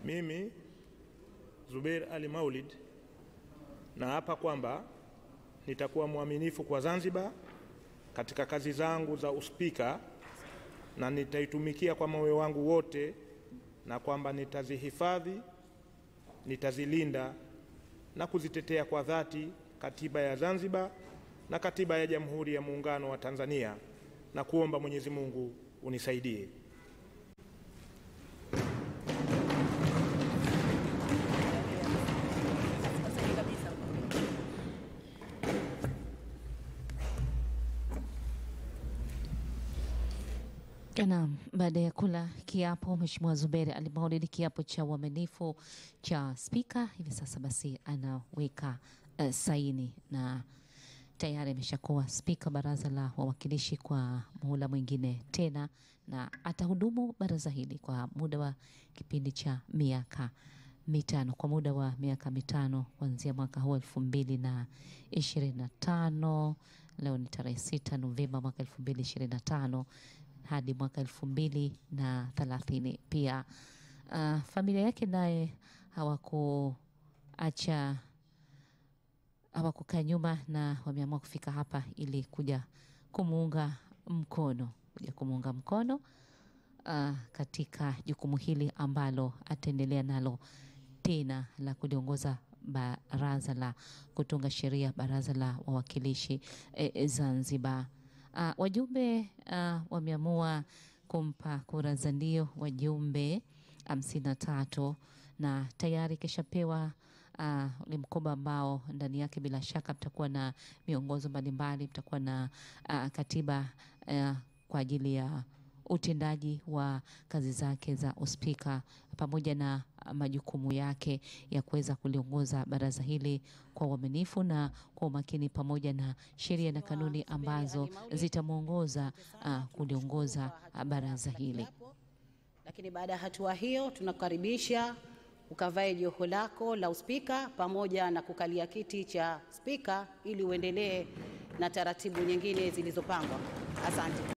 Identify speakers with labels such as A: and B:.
A: Mimi Zubeir Ali Maulid naapa kwamba nitakuwa mwaminifu kwa Zanzibar katika kazi zangu za uspika na nitaitumikia kwa moyo wangu wote, na kwamba nitazihifadhi, nitazilinda na kuzitetea kwa dhati katiba ya Zanzibar na katiba ya Jamhuri ya Muungano wa Tanzania, na kuomba Mwenyezi Mungu unisaidie.
B: Naam, baada ya kula kiapo Mheshimiwa Zubeir Ali Maulid, kiapo cha uaminifu cha spika, hivi sasa basi anaweka saini na tayari ameshakuwa spika baraza la wawakilishi kwa muhula mwingine tena, na atahudumu baraza hili kwa muda wa kipindi cha miaka mitano, kwa muda wa miaka mitano kuanzia mwaka huu 2025. Leo ni tarehe 6 Novemba mwaka 2025 hadi mwaka 2030. Pia familia yake naye hawakukaa nyuma na wameamua kufika hapa ili kuja kumuunga mkono katika jukumu hili ambalo ataendelea nalo tena la kuliongoza baraza la kutunga sheria, baraza la wawakilishi Zanzibar. Wajumbe wameamua kumpa kura za ndio wajumbe 53, na tayari kishapewa ule mkoba ambao ndani yake bila shaka mtakuwa na miongozo mbalimbali, mtakuwa na katiba kwa ajili ya utendaji wa kazi zake za uspika, pamoja na majukumu yake ya kuweza kuliongoza baraza hili kwa uaminifu na kwa umakini, pamoja na sheria na kanuni ambazo zitamuongoza kuliongoza baraza hili.
C: Lakini baada ya hatua hiyo, tunakukaribisha ukavae joho lako la uspika pamoja na kukalia kiti cha spika ili uendelee na taratibu nyingine zilizopangwa. Asante.